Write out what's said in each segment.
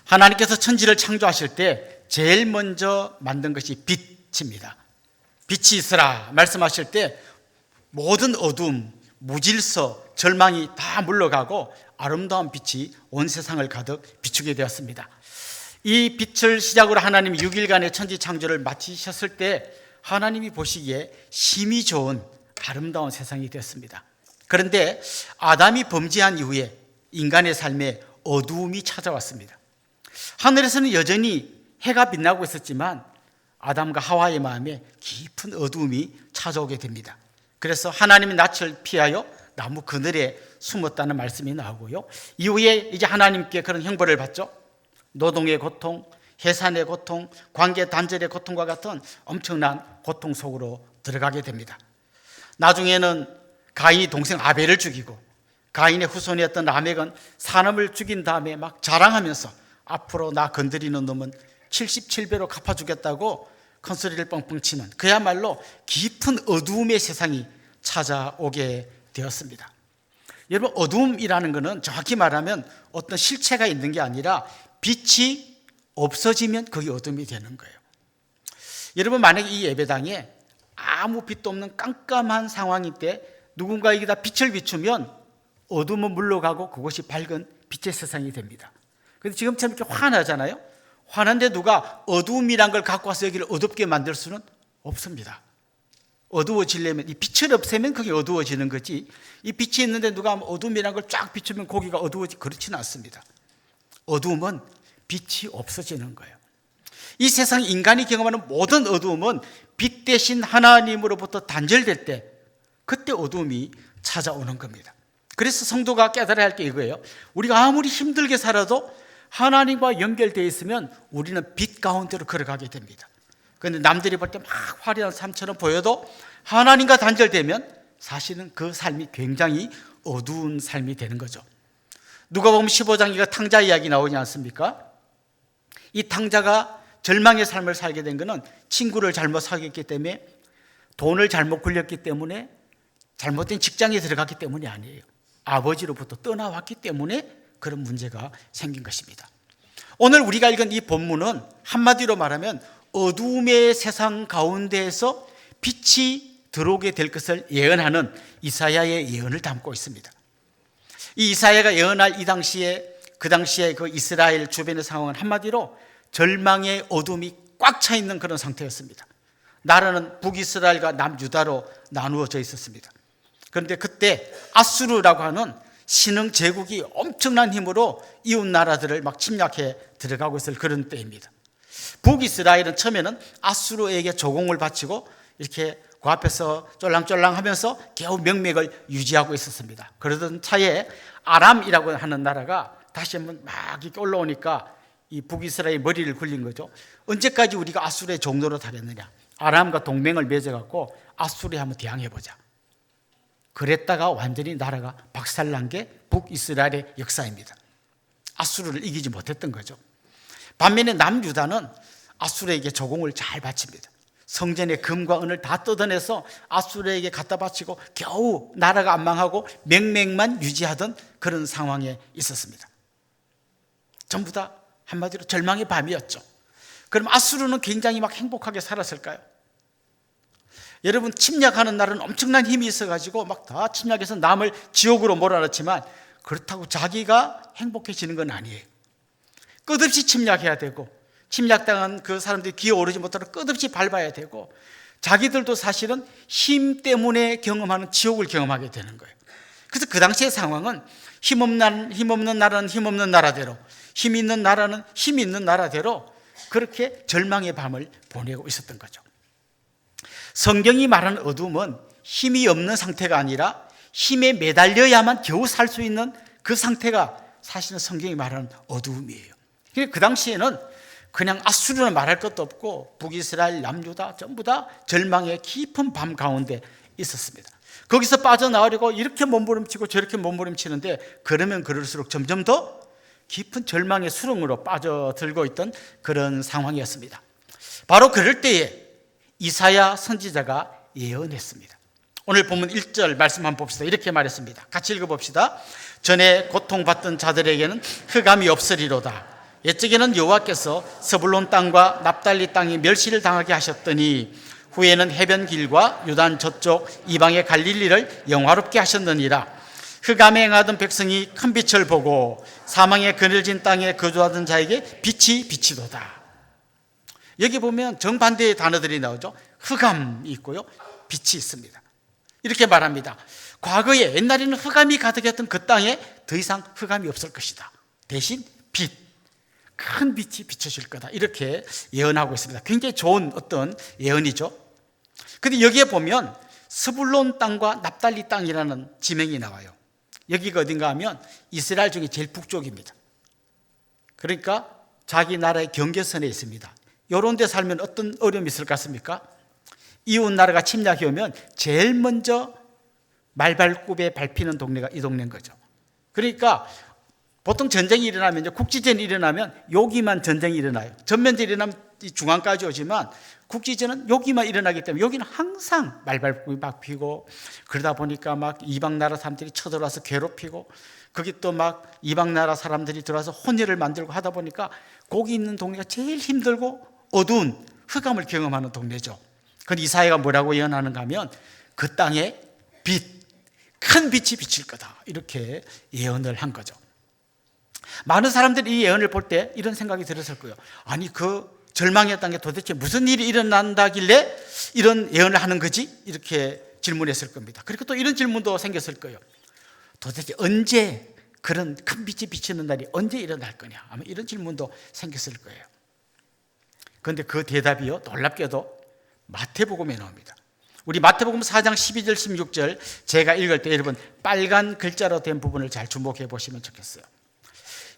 하나님께서 천지를 창조하실 때 제일 먼저 만든 것이 빛입니다. 빛이 있으라 말씀하실 때 모든 어둠, 무질서, 절망이 다 물러가고 아름다운 빛이 온 세상을 가득 비추게 되었습니다. 이 빛을 시작으로 하나님이 6일간의 천지 창조를 마치셨을 때 하나님이 보시기에 심히 좋은 아름다운 세상이 되었습니다. 그런데 아담이 범죄한 이후에 인간의 삶에 어두움이 찾아왔습니다. 하늘에서는 여전히 해가 빛나고 있었지만 아담과 하와의 마음에 깊은 어두움이 찾아오게 됩니다. 그래서 하나님이 낯을 피하여 나무 그늘에 숨었다는 말씀이 나오고요. 이후에 이제 하나님께 그런 형벌을 받죠. 노동의 고통, 해산의 고통, 관계 단절의 고통과 같은 엄청난 고통 속으로 들어가게 됩니다. 나중에는 가인이 동생 아벨을 죽이고 가인의 후손이었던 라멕은 사람을 죽인 다음에 막 자랑하면서 앞으로 나 건드리는 놈은 77배로 갚아주겠다고 큰 소리를 뻥뻥 치는 그야말로 깊은 어두움의 세상이 찾아오게 되었습니다. 여러분, 어두움이라는 것은 정확히 말하면 어떤 실체가 있는 게 아니라 빛이 없어지면 그게 어둠이 되는 거예요. 여러분, 만약에 이 예배당에 아무 빛도 없는 깜깜한 상황일 때 누군가에게다 빛을 비추면 어둠은 물러가고 그것이 밝은 빛의 세상이 됩니다. 그런데 지금처럼 이렇게 환하잖아요. 환한데 누가 어두움이란 걸 갖고 와서 여기를 어둡게 만들 수는 없습니다. 어두워지려면 이 빛을 없애면 그게 어두워지는 거지, 이 빛이 있는데 누가 어둠이란 걸 쫙 비추면 거기가 어두워지지 그렇지는 않습니다. 어두움은 빛이 없어지는 거예요. 이 세상 인간이 경험하는 모든 어두움은 빛 대신 하나님으로부터 단절될 때 그때 어두움이 찾아오는 겁니다. 그래서 성도가 깨달아야 할 게 이거예요. 우리가 아무리 힘들게 살아도 하나님과 연결되어 있으면 우리는 빛 가운데로 걸어가게 됩니다. 그런데 남들이 볼 때 막 화려한 삶처럼 보여도 하나님과 단절되면 사실은 그 삶이 굉장히 어두운 삶이 되는 거죠. 누가복음 15장에 탕자 이야기 나오지 않습니까? 이 탕자가 절망의 삶을 살게 된 것은 친구를 잘못 사귀었기 때문에, 돈을 잘못 굴렸기 때문에, 잘못된 직장에 들어갔기 때문이 아니에요. 아버지로부터 떠나왔기 때문에 그런 문제가 생긴 것입니다. 오늘 우리가 읽은 이 본문은 한마디로 말하면 어두움의 세상 가운데에서 빛이 들어오게 될 것을 예언하는 이사야의 예언을 담고 있습니다. 이 이사야가 예언할 그 당시에 그 이스라엘 주변의 상황은 한마디로 절망의 어둠이 꽉 차 있는 그런 상태였습니다. 나라는 북이스라엘과 남유다로 나누어져 있었습니다. 그런데 그때 아수르라고 하는 신흥 제국이 엄청난 힘으로 이웃 나라들을 막 침략해 들어가고 있을 그런 때입니다. 북이스라엘은 처음에는 아수르에게 조공을 바치고 이렇게 그 앞에서 쫄랑쫄랑 하면서 겨우 명맥을 유지하고 있었습니다. 그러던 차에 아람이라고 하는 나라가 다시 한번 막 이렇게 올라오니까 이 북이스라엘의 머리를 굴린 거죠. 언제까지 우리가 아수르의 종노릇 하겠느냐. 아람과 동맹을 맺어갖고 아수르에 한번 대항해보자. 그랬다가 완전히 나라가 박살난 게 북이스라엘의 역사입니다. 아수르를 이기지 못했던 거죠. 반면에 남유다는 아수르에게 조공을 잘 바칩니다. 성전의 금과 은을 다 뜯어내서 아수르에게 갖다 바치고 겨우 나라가 안 망하고 명맥만 유지하던 그런 상황에 있었습니다. 전부 다 한마디로 절망의 밤이었죠. 그럼 아수르는 굉장히 막 행복하게 살았을까요? 여러분, 침략하는 나라는 엄청난 힘이 있어가지고 막 다 침략해서 남을 지옥으로 몰아넣지만 그렇다고 자기가 행복해지는 건 아니에요. 끝없이 침략해야 되고, 침략당한 그 사람들이 기어오르지 못하도록 끝없이 밟아야 되고, 자기들도 사실은 힘 때문에 경험하는 지옥을 경험하게 되는 거예요. 그래서 그 당시의 상황은 힘없는 나라는 힘없는 나라대로, 힘 있는 나라는 힘 있는 나라대로 그렇게 절망의 밤을 보내고 있었던 거죠. 성경이 말하는 어둠은 힘이 없는 상태가 아니라 힘에 매달려야만 겨우 살 수 있는 그 상태가 사실은 성경이 말하는 어두움이에요. 그 당시에는 그냥 아수르는 말할 것도 없고 북이스라엘, 남유다 전부 다 절망의 깊은 밤 가운데 있었습니다. 거기서 빠져나오려고 이렇게 몸부림치고 저렇게 몸부림치는데 그러면 그럴수록 점점 더 깊은 절망의 수렁으로 빠져들고 있던 그런 상황이었습니다. 바로 그럴 때에 이사야 선지자가 예언했습니다. 오늘 본문 1절 말씀 한번 봅시다. 이렇게 말했습니다. 같이 읽어봅시다. 전에 고통받던 자들에게는 흑암이 없으리로다. 옛적에는 여호와께서 스불론 땅과 납달리 땅이 멸시를 당하게 하셨더니 후에는 해변 길과 유단 저쪽 이방의 갈릴리를 영화롭게 하셨느니라. 흑암에 행하던 백성이 큰 빛을 보고 사망의 그늘진 땅에 거주하던 자에게 빛이 비치도다. 여기 보면 정반대의 단어들이 나오죠. 흑암이 있고요, 빛이 있습니다. 이렇게 말합니다. 과거에 옛날에는 흑암이 가득했던 그 땅에 더 이상 흑암이 없을 것이다. 대신 빛, 큰 빛이 비춰질 거다. 이렇게 예언하고 있습니다. 굉장히 좋은 어떤 예언이죠. 근데 여기에 보면 스불론 땅과 납달리 땅이라는 지명이 나와요. 여기가 어딘가 하면 이스라엘 중에 제일 북쪽입니다. 그러니까 자기 나라의 경계선에 있습니다. 이런 데 살면 어떤 어려움이 있을 것 같습니까? 이웃 나라가 침략해 오면 제일 먼저 말발굽에 밟히는 동네가 이 동네인 거죠. 그러니까 보통 전쟁이 일어나면, 국지전이 일어나면 여기만 전쟁이 일어나요. 전면전이 일어나면 중앙까지 오지만 국지전은 여기만 일어나기 때문에 여기는 항상 말발굽이 막히고, 그러다 보니까 막 이방 나라 사람들이 쳐들어와서 괴롭히고, 거기 또 막 이방 나라 사람들이 들어와서 혼혈을 만들고 하다 보니까 거기 있는 동네가 제일 힘들고 어두운 흑암을 경험하는 동네죠. 그런데 이사야가 뭐라고 예언하는가 하면 그 땅에 빛, 큰 빛이 비칠 거다. 이렇게 예언을 한 거죠. 많은 사람들이 이 예언을 볼 때 이런 생각이 들었을 거예요. 아니, 그 절망의 땅에 도대체 무슨 일이 일어난다길래 이런 예언을 하는 거지? 이렇게 질문했을 겁니다. 그리고 또 이런 질문도 생겼을 거예요. 도대체 언제 그런 큰 빛이 비치는 날이 언제 일어날 거냐? 아마 이런 질문도 생겼을 거예요. 그런데 그 대답이요, 놀랍게도 마태복음에 나옵니다. 우리 마태복음 4장 12절 16절 제가 읽을 때 여러분 빨간 글자로 된 부분을 잘 주목해 보시면 좋겠어요.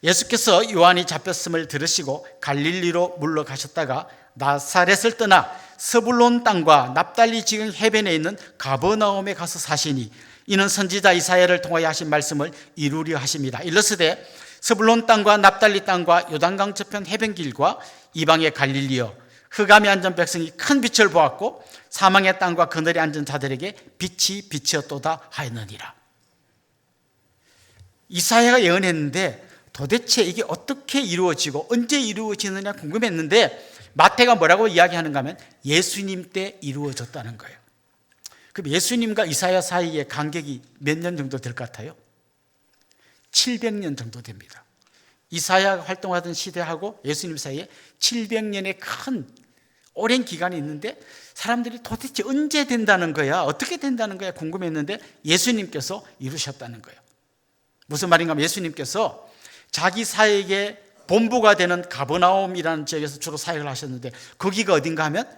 예수께서 요한이 잡혔음을 들으시고 갈릴리로 물러가셨다가 나사렛을 떠나 스불론 땅과 납달리 지경 해변에 있는 가버나움에 가서 사시니 이는 선지자 이사야를 통하여 하신 말씀을 이루려 하심이라. 일러스되 스불론 땅과 납달리 땅과 요단강 저편 해변길과 이방의 갈릴리여, 흑암에 앉은 백성이 큰 빛을 보았고 사망의 땅과 그늘에 앉은 자들에게 빛이 비치었도다 하였느니라. 이사야가 예언했는데 도대체 이게 어떻게 이루어지고 언제 이루어지느냐 궁금했는데 마태가 뭐라고 이야기하는가 하면 예수님 때 이루어졌다는 거예요. 그럼 예수님과 이사야 사이에 간격이 몇 년 정도 될 것 같아요? 700년 정도 됩니다. 이사야가 활동하던 시대하고 예수님 사이에 700년의 큰 오랜 기간이 있는데 사람들이 도대체 언제 된다는 거야, 어떻게 된다는 거야 궁금했는데 예수님께서 이루셨다는 거예요. 무슨 말인가 하면 예수님께서 자기 사역의 본부가 되는 가버나움이라는 지역에서 주로 사역을 하셨는데 거기가 어딘가 하면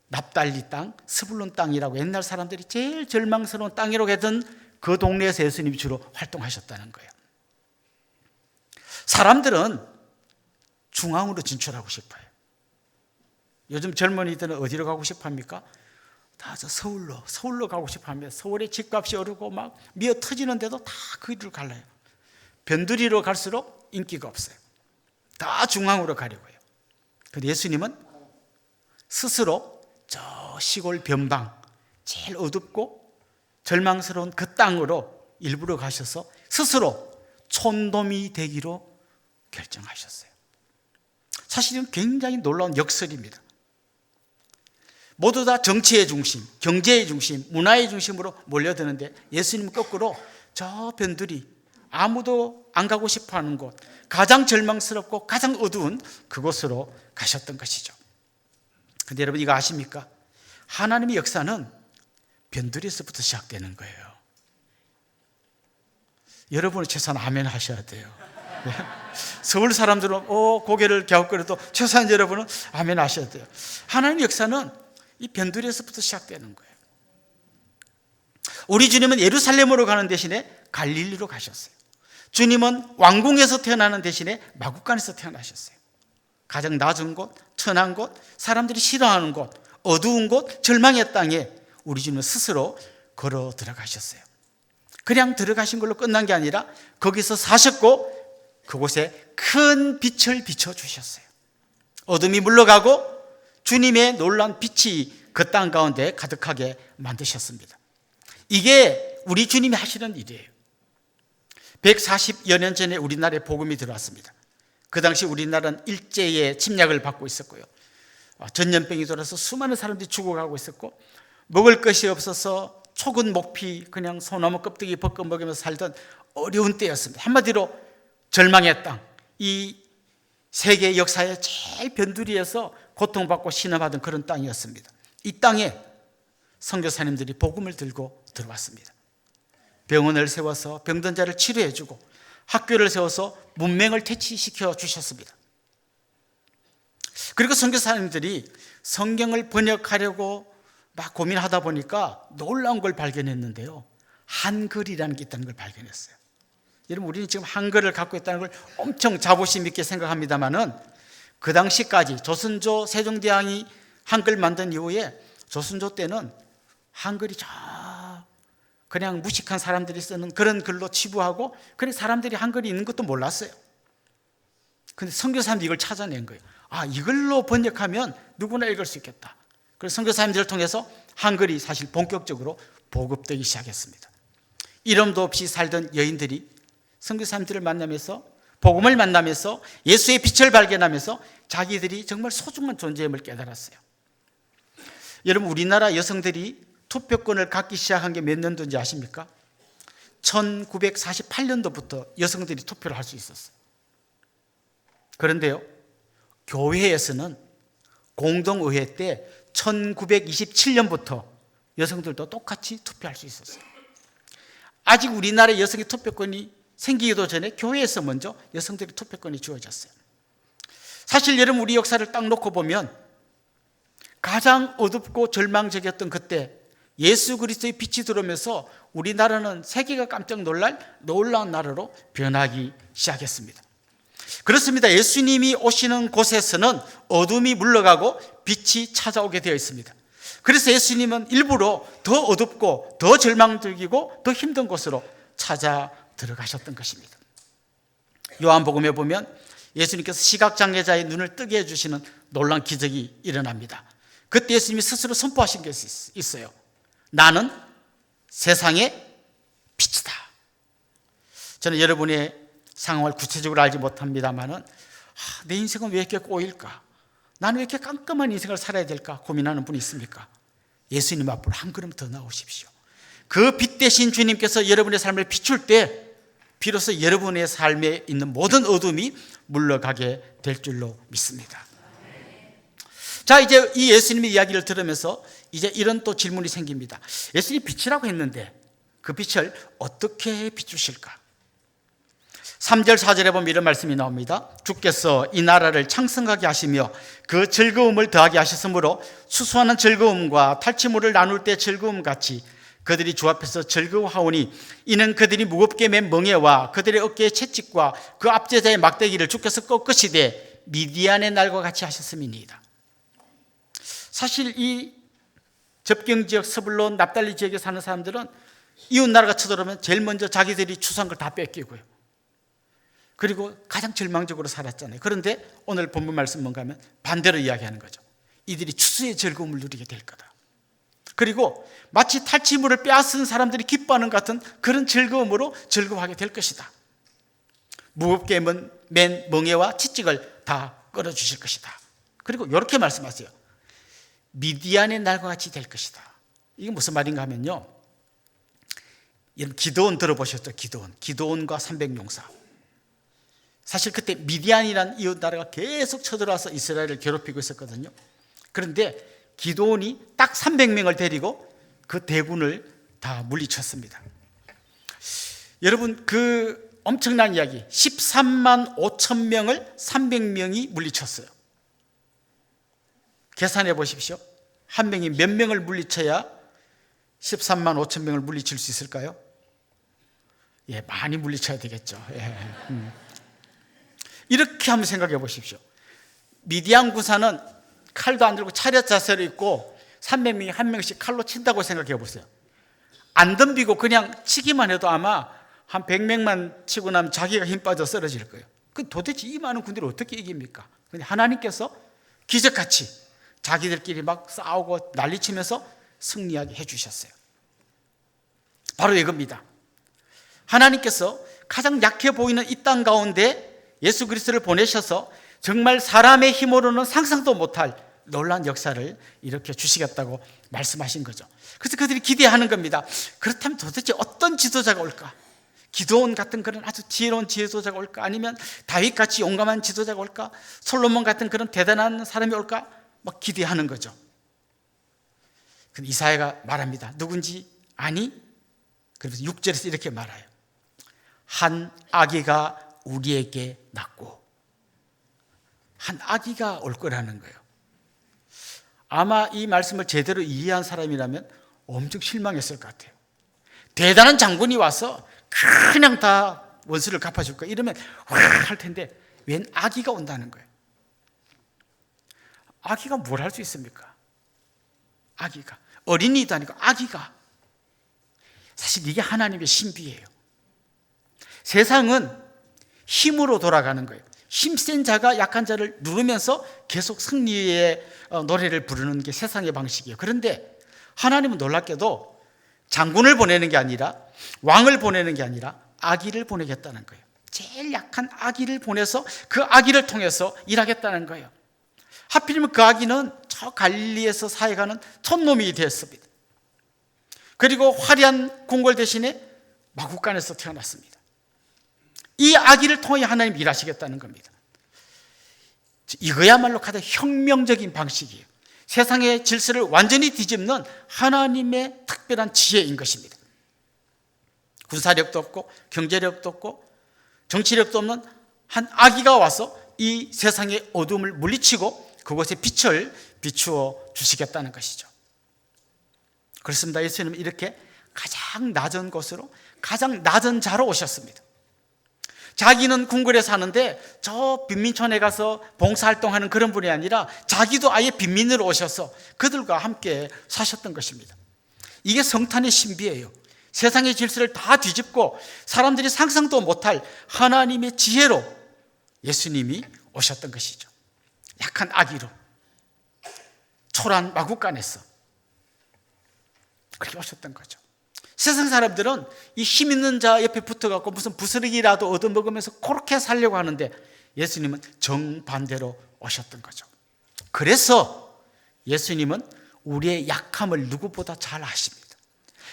납달리 땅, 스불론 땅이라고 옛날 사람들이 제일 절망스러운 땅이라고 했던 그 동네에서 예수님이 주로 활동하셨다는 거예요. 사람들은 중앙으로 진출하고 싶어요. 요즘 젊은이들은 어디로 가고 싶어 합니까? 다 저 서울로 가고 싶어 합니다. 서울에 집값이 오르고 막 미어 터지는데도 다 그 길을 갈라요. 변두리로 갈수록 인기가 없어요. 다 중앙으로 가려고 해요. 그런데 예수님은 스스로 저 시골 변방, 제일 어둡고 절망스러운 그 땅으로 일부러 가셔서 스스로 촌돔이 되기로 결정하셨어요. 사실은 굉장히 놀라운 역설입니다. 모두 다 정치의 중심, 경제의 중심, 문화의 중심으로 몰려드는데 예수님은 거꾸로 저 변두리, 아무도 안 가고 싶어하는 곳, 가장 절망스럽고 가장 어두운 그곳으로 가셨던 것이죠. 그런데 여러분 이거 아십니까? 하나님의 역사는 변두리에서부터 시작되는 거예요. 여러분은 최소한 아멘 하셔야 돼요. 서울 사람들은 고개를 갸웃거려도 최소한 여러분은 아멘 하셔야 돼요. 하나님의 역사는 이 변두리에서부터 시작되는 거예요. 우리 주님은 예루살렘으로 가는 대신에 갈릴리로 가셨어요. 주님은 왕궁에서 태어나는 대신에 마구간에서 태어나셨어요. 가장 낮은 곳, 천한 곳, 사람들이 싫어하는 곳, 어두운 곳, 절망의 땅에 우리 주님은 스스로 걸어 들어가셨어요. 그냥 들어가신 걸로 끝난 게 아니라 거기서 사셨고 그곳에 큰 빛을 비춰주셨어요. 어둠이 물러가고 주님의 놀라운 빛이 그 땅 가운데 가득하게 만드셨습니다. 이게 우리 주님이 하시는 일이에요. 140여 년 전에 우리나라에 복음이 들어왔습니다. 그 당시 우리나라는 일제의 침략을 받고 있었고요. 전염병이 돌아서 수많은 사람들이 죽어가고 있었고, 먹을 것이 없어서 초근 목피 그냥 소나무 껍데기 벗겨 먹으면서 살던 어려운 때였습니다. 한마디로 절망의 땅, 이 세계 역사의 제일 변두리에서 고통받고 신음하던 그런 땅이었습니다. 이 땅에 선교사님들이 복음을 들고 들어왔습니다. 병원을 세워서 병든 자를 치료해주고, 학교를 세워서 문맹을 퇴치시켜 주셨습니다. 그리고 선교사님들이 성경을 번역하려고 막 고민하다 보니까 놀라운 걸 발견했는데요, 한글이라는 게 있다는 걸 발견했어요. 여러분, 우리는 지금 한글을 갖고 있다는 걸 엄청 자부심 있게 생각합니다만은, 그 당시까지 조선조 세종대왕이 한글 만든 이후에 조선조 때는 한글이 그냥 무식한 사람들이 쓰는 그런 글로 치부하고, 그래 사람들이 한글이 있는 것도 몰랐어요. 근데 선교사님들이 이걸 찾아낸 거예요. 이걸로 번역하면 누구나 읽을 수 있겠다. 그래서 선교사님들을 통해서 한글이 사실 본격적으로 보급되기 시작했습니다. 이름도 없이 살던 여인들이 선교사님들을 만나면서, 복음을 만나면서 예수의 빛을 발견하면서 자기들이 정말 소중한 존재임을 깨달았어요. 여러분, 우리나라 여성들이 투표권을 갖기 시작한 게 몇 년도인지 아십니까? 1948년도부터 여성들이 투표를 할 수 있었어요. 그런데요, 교회에서는 공동의회 때 1927년부터 여성들도 똑같이 투표할 수 있었어요. 아직 우리나라의 여성의 투표권이 생기기도 전에 교회에서 먼저 여성들의 투표권이 주어졌어요. 사실 여러분, 우리 역사를 딱 놓고 보면 가장 어둡고 절망적이었던 그때 예수 그리스도의 빛이 들어오면서 우리나라는 세계가 깜짝 놀랄 놀라운 나라로 변하기 시작했습니다. 그렇습니다. 예수님이 오시는 곳에서는 어둠이 물러가고 빛이 찾아오게 되어 있습니다. 그래서 예수님은 일부러 더 어둡고 더 절망적이고 더 힘든 곳으로 찾아 들어가셨던 것입니다. 요한복음에 보면 예수님께서 시각장애자의 눈을 뜨게 해주시는 놀라운 기적이 일어납니다. 그때 예수님이 스스로 선포하신 것이 있어요. 나는 세상의 빛이다. 저는 여러분의 상황을 구체적으로 알지 못합니다만은, 내 인생은 왜 이렇게 꼬일까? 나는 왜 이렇게 깜깜한 인생을 살아야 될까? 고민하는 분이 있습니까? 예수님 앞으로 한 걸음 더 나오십시오. 그 빛 대신 주님께서 여러분의 삶을 비출 때 비로소 여러분의 삶에 있는 모든 어둠이 물러가게 될 줄로 믿습니다. 자, 이제 이 예수님의 이야기를 들으면서 이제 이런 또 질문이 생깁니다. 예수님이 빛이라고 했는데 그 빛을 어떻게 비추실까? 3절 4절에 보면 이런 말씀이 나옵니다. 주께서 이 나라를 창성하게 하시며 그 즐거움을 더하게 하셨으므로 수수하는 즐거움과 탈취물을 나눌 때 즐거움 같이 그들이 주 앞에서 즐거워하오니, 이는 그들이 무겁게 맨 멍에와 그들의 어깨의 채찍과 그 압제자의 막대기를 주께서 꺾으시되 미디안의 날과 같이 하셨음이니이다. 사실 이 접경지역 스불론 납달리 지역에 사는 사람들은 이웃나라가 쳐들어오면 제일 먼저 자기들이 추수한 걸 다 뺏기고요, 그리고 가장 절망적으로 살았잖아요. 그런데 오늘 본문 말씀 뭔가 하면 반대로 이야기하는 거죠. 이들이 추수의 즐거움을 누리게 될 거다. 그리고 마치 탈취물을 빼앗은 사람들이 기뻐하는 것 같은 그런 즐거움으로 즐거워하게 될 것이다. 무겁게 맨 멍에와 채찍을 다 끌어주실 것이다. 그리고 이렇게 말씀하세요. 미디안의 날과 같이 될 것이다. 이게 무슨 말인가 하면요, 기드온 들어보셨죠? 기드온과 300용사. 사실 그때 미디안이라는 이웃 나라가 계속 쳐들어와서 이스라엘을 괴롭히고 있었거든요. 그런데 기드온이 딱 300명을 데리고 그 대군을 다 물리쳤습니다. 여러분, 그 엄청난 이야기, 13만 5천 명을 300명이 물리쳤어요. 계산해 보십시오. 한 명이 몇 명을 물리쳐야 13만 5천 명을 물리칠 수 있을까요? 많이 물리쳐야 되겠죠. 이렇게 한번 생각해 보십시오. 미디안 군사는 칼도 안 들고 차렷 자세로 있고 300명이 한 명씩 칼로 친다고 생각해 보세요. 안 덤비고 그냥 치기만 해도 아마 한 100명만 치고 나면 자기가 힘 빠져 쓰러질 거예요. 도대체 이 많은 군대를 어떻게 이깁니까? 근데 하나님께서 기적같이 자기들끼리 막 싸우고 난리치면서 승리하게 해주셨어요. 바로 이겁니다. 하나님께서 가장 약해 보이는 이 땅 가운데 예수 그리스도를 보내셔서 정말 사람의 힘으로는 상상도 못할 놀라운 역사를 이렇게 주시겠다고 말씀하신 거죠. 그래서 그들이 기대하는 겁니다. 그렇다면 도대체 어떤 지도자가 올까? 기드온 같은 그런 아주 지혜로운 지도자가 올까? 아니면 다윗같이 용감한 지도자가 올까? 솔로몬 같은 그런 대단한 사람이 올까? 막 기대하는 거죠. 근데 이사야가 말합니다. 누군지 아니? 그래서 6절에서 이렇게 말해요. 한 아기가 우리에게 낳고, 한 아기가 올 거라는 거예요. 아마 이 말씀을 제대로 이해한 사람이라면 엄청 실망했을 것 같아요. 대단한 장군이 와서 그냥 다 원수를 갚아줄 거야 이러면 할 텐데 웬 아기가 온다는 거예요. 아기가 뭘 할 수 있습니까? 아기가 어린이도 아니고 아기가. 사실 이게 하나님의 신비예요. 세상은 힘으로 돌아가는 거예요. 힘센 자가 약한 자를 누르면서 계속 승리의 노래를 부르는 게 세상의 방식이에요. 그런데 하나님은 놀랍게도 장군을 보내는 게 아니라, 왕을 보내는 게 아니라 아기를 보내겠다는 거예요. 제일 약한 아기를 보내서 그 아기를 통해서 일하겠다는 거예요. 하필이면 그 아기는 저 갈릴리에서 사역하는 촌놈이 되었습니다. 그리고 화려한 궁궐 대신에 마구간에서 태어났습니다. 이 아기를 통해 하나님 일하시겠다는 겁니다. 이거야말로 가장 혁명적인 방식이에요. 세상의 질서를 완전히 뒤집는 하나님의 특별한 지혜인 것입니다. 군사력도 없고 경제력도 없고 정치력도 없는 한 아기가 와서 이 세상의 어둠을 물리치고 그곳에 빛을 비추어 주시겠다는 것이죠. 그렇습니다. 예수님은 이렇게 가장 낮은 곳으로, 가장 낮은 자로 오셨습니다. 자기는 궁궐에 사는데 저 빈민촌에 가서 봉사활동하는 그런 분이 아니라 자기도 아예 빈민으로 오셔서 그들과 함께 사셨던 것입니다. 이게 성탄의 신비예요. 세상의 질서를 다 뒤집고 사람들이 상상도 못할 하나님의 지혜로 예수님이 오셨던 것이죠. 약한 아기로, 초라한 마구간에서 그렇게 오셨던 거죠. 세상 사람들은 이 힘 있는 자 옆에 붙어갖고 무슨 부스러기라도 얻어먹으면서 그렇게 살려고 하는데 예수님은 정반대로 오셨던 거죠. 그래서 예수님은 우리의 약함을 누구보다 잘 아십니다.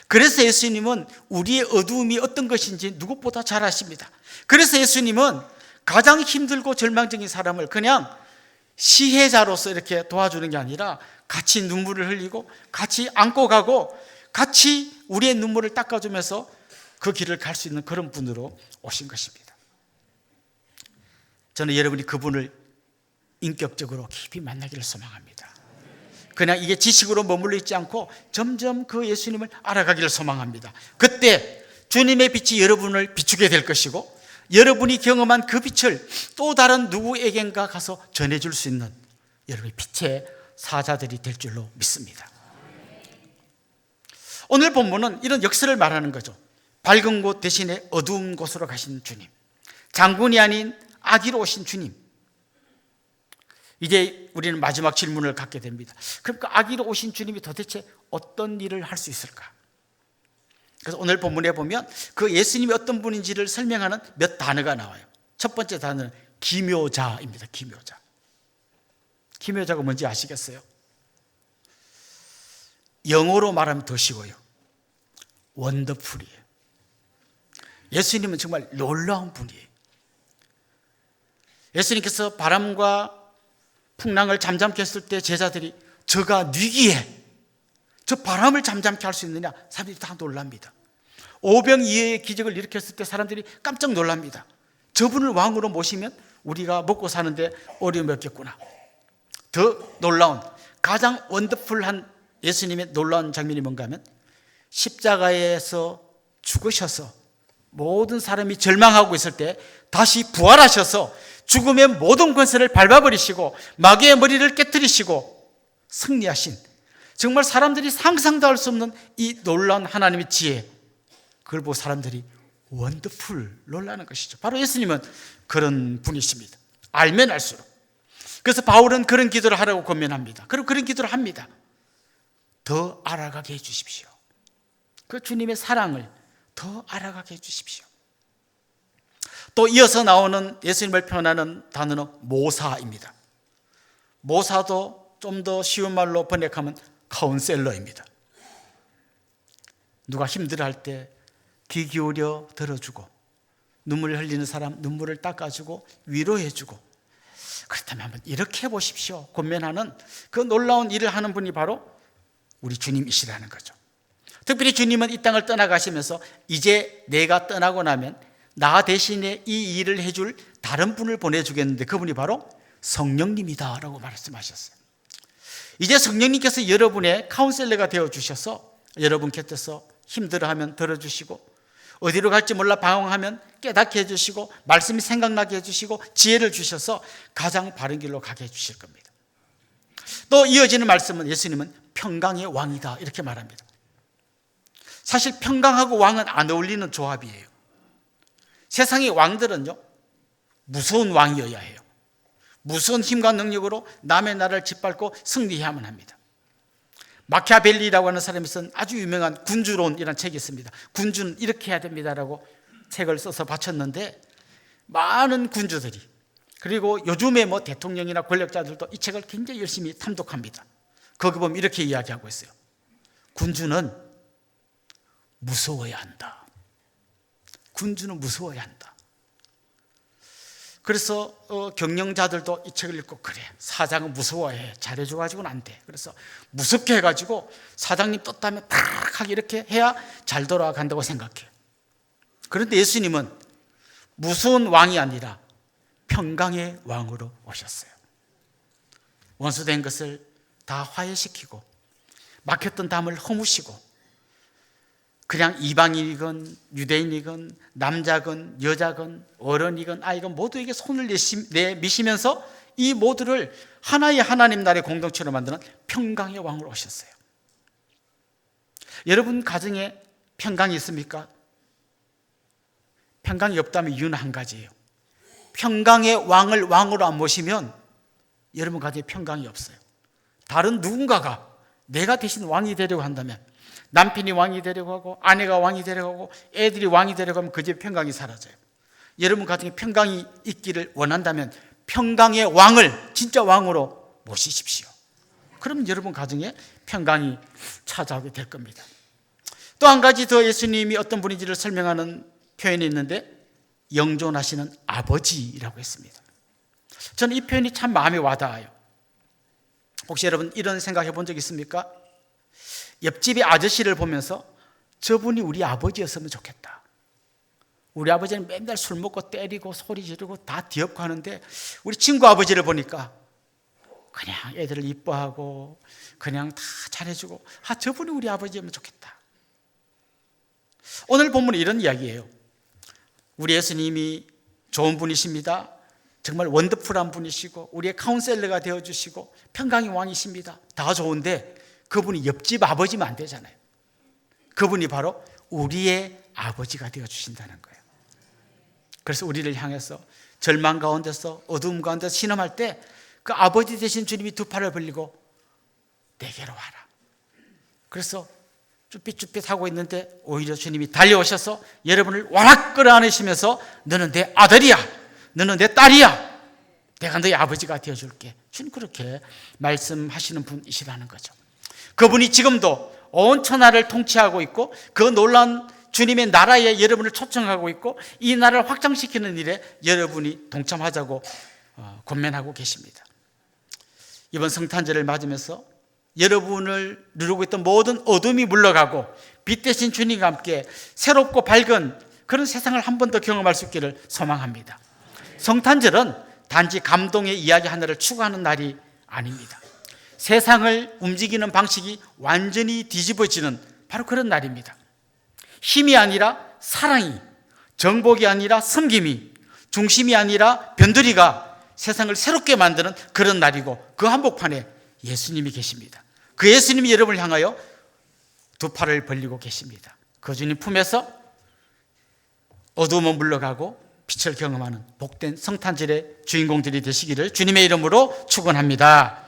그래서 예수님은 우리의 어두움이 어떤 것인지 누구보다 잘 아십니다. 그래서 예수님은 가장 힘들고 절망적인 사람을 그냥 시혜자로서 이렇게 도와주는 게 아니라 같이 눈물을 흘리고 같이 안고 가고 같이 우리의 눈물을 닦아주면서 그 길을 갈 수 있는 그런 분으로 오신 것입니다. 저는 여러분이 그분을 인격적으로 깊이 만나기를 소망합니다. 그냥 이게 지식으로 머물러 있지 않고 점점 그 예수님을 알아가기를 소망합니다. 그때 주님의 빛이 여러분을 비추게 될 것이고 여러분이 경험한 그 빛을 또 다른 누구에겐가 가서 전해줄 수 있는 여러분의 빛의 사자들이 될 줄로 믿습니다. 오늘 본문은 이런 역사를 말하는 거죠. 밝은 곳 대신에 어두운 곳으로 가신 주님, 장군이 아닌 아기로 오신 주님. 이제 우리는 마지막 질문을 갖게 됩니다. 그러니까 아기로 오신 주님이 도대체 어떤 일을 할 수 있을까? 그래서 오늘 본문에 보면 그 예수님이 어떤 분인지를 설명하는 몇 단어가 나와요. 첫 번째 단어는 기묘자입니다. 기묘자. 기묘자가 뭔지 아시겠어요? 영어로 말하면 더 쉬워요. 원더풀이에요. 예수님은 정말 놀라운 분이에요. 예수님께서 바람과 풍랑을 잠잠케 했을 때 제자들이 저가 뉘기에 저 바람을 잠잠케 할 수 있느냐? 사람들이 다 놀랍니다. 오병이어의 기적을 일으켰을 때 사람들이 깜짝 놀랍니다. 저분을 왕으로 모시면 우리가 먹고 사는데 어려움이 없겠구나. 더 놀라운, 가장 원더풀한 예수님의 놀라운 장면이 뭔가 하면 십자가에서 죽으셔서 모든 사람이 절망하고 있을 때 다시 부활하셔서 죽음의 모든 권세를 밟아버리시고 마귀의 머리를 깨뜨리시고 승리하신, 정말 사람들이 상상도 할 수 없는 이 놀라운 하나님의 지혜, 그걸 보고 사람들이 원더풀 놀라는 것이죠. 바로 예수님은 그런 분이십니다. 알면 알수록. 그래서 바울은 그런 기도를 하라고 권면합니다. 그리고 그런 기도를 합니다. 더 알아가게 해주십시오. 그 주님의 사랑을 더 알아가게 해주십시오. 또 이어서 나오는 예수님을 표현하는 단어는 모사입니다. 모사도 좀 더 쉬운 말로 번역하면 카운셀러입니다. 누가 힘들어할 때 귀 기울여 들어주고, 눈물 흘리는 사람 눈물을 닦아주고 위로해주고, 그렇다면 한번 이렇게 해보십시오 권면하는 그 놀라운 일을 하는 분이 바로 우리 주님이시라는 거죠. 특별히 주님은 이 땅을 떠나가시면서 이제 내가 떠나고 나면 나 대신에 이 일을 해줄 다른 분을 보내주겠는데 그분이 바로 성령님이다 라고 말씀하셨어요. 이제 성령님께서 여러분의 카운셀러가 되어주셔서 여러분 곁에서 힘들어하면 들어주시고, 어디로 갈지 몰라 방황하면 깨닫게 해주시고, 말씀이 생각나게 해주시고, 지혜를 주셔서 가장 바른 길로 가게 해주실 겁니다. 또 이어지는 말씀은 예수님은 평강의 왕이다 이렇게 말합니다. 사실 평강하고 왕은 안 어울리는 조합이에요. 세상의 왕들은요, 무서운 왕이어야 해요. 무서운 힘과 능력으로 남의 나라를 짓밟고 승리해야만 합니다. 마키아벨리라고 하는 사람이 쓴 아주 유명한 군주론이라는 책이 있습니다. 군주는 이렇게 해야 됩니다라고 책을 써서 바쳤는데, 많은 군주들이, 그리고 요즘에 대통령이나 권력자들도 이 책을 굉장히 열심히 탐독합니다. 거기 보면 이렇게 이야기하고 있어요. 군주는 무서워야 한다. 군주는 무서워야 한다. 그래서 경영자들도 이 책을 읽고, 그래, 사장은 무서워해, 잘해줘가지고는 안 돼. 그래서 무섭게 해가지고 사장님 떴다면 탁 하게 이렇게 해야 잘 돌아간다고 생각해요. 그런데 예수님은 무서운 왕이 아니라 평강의 왕으로 오셨어요. 원수된 것을 다 화해시키고, 막혔던 담을 허무시고, 그냥 이방인이건 유대인이건 남자건 여자건 어른이건 아이건 모두에게 손을 내미시면서 이 모두를 하나의 하나님 나라의 공동체로 만드는 평강의 왕으로 오셨어요. 여러분 가정에 평강이 있습니까? 평강이 없다면 이유는 한 가지예요. 평강의 왕을 왕으로 안 모시면 여러분 가정에 평강이 없어요. 다른 누군가가 내가 대신 왕이 되려고 한다면, 남편이 왕이 되려고 하고 아내가 왕이 되려고 하고 애들이 왕이 되려고 하면 그 집에 평강이 사라져요. 여러분 가정에 평강이 있기를 원한다면 평강의 왕을 진짜 왕으로 모시십시오. 그럼 여러분 가정에 평강이 찾아오게 될 겁니다. 또 한 가지 더 예수님이 어떤 분인지를 설명하는 표현이 있는데, 영존하시는 아버지라고 했습니다. 저는 이 표현이 참 마음에 와닿아요. 혹시 여러분 이런 생각해 본 적 있습니까? 옆집의 아저씨를 보면서 저분이 우리 아버지였으면 좋겠다. 우리 아버지는 맨날 술 먹고 때리고 소리 지르고 다 뒤엎고 하는데, 우리 친구 아버지를 보니까 그냥 애들을 이뻐하고 그냥 다 잘해주고, 저분이 우리 아버지였으면 좋겠다. 오늘 본문은 이런 이야기예요. 우리 예수님이 좋은 분이십니다. 정말 원더풀한 분이시고 우리의 카운셀러가 되어주시고 평강의 왕이십니다. 다 좋은데 그분이 옆집 아버지면 안 되잖아요. 그분이 바로 우리의 아버지가 되어주신다는 거예요. 그래서 우리를 향해서 절망 가운데서 어두움 가운데서 신음할 때 그 아버지 되신 주님이 두 팔을 벌리고 내게로 와라. 그래서 쭈삣쭈삣하고 있는데 오히려 주님이 달려오셔서 여러분을 와락 끌어안으시면서 너는 내 아들이야, 너는 내 딸이야, 내가 너의 아버지가 되어줄게. 주님 그렇게 말씀하시는 분이시라는 거죠. 그분이 지금도 온 천하를 통치하고 있고 그 놀라운 주님의 나라에 여러분을 초청하고 있고 이 나라를 확장시키는 일에 여러분이 동참하자고 권면하고 계십니다. 이번 성탄절을 맞으면서 여러분을 누르고 있던 모든 어둠이 물러가고 빛 대신 주님과 함께 새롭고 밝은 그런 세상을 한 번 더 경험할 수 있기를 소망합니다. 성탄절은 단지 감동의 이야기 하나를 추구하는 날이 아닙니다. 세상을 움직이는 방식이 완전히 뒤집어지는 바로 그런 날입니다. 힘이 아니라 사랑이, 정복이 아니라 섬김이, 중심이 아니라 변두리가 세상을 새롭게 만드는 그런 날이고, 그 한복판에 예수님이 계십니다. 그 예수님이 여러분을 향하여 두 팔을 벌리고 계십니다. 그 주님 품에서 어두움은 물러가고 빛을 경험하는 복된 성탄절의 주인공들이 되시기를 주님의 이름으로 축원합니다.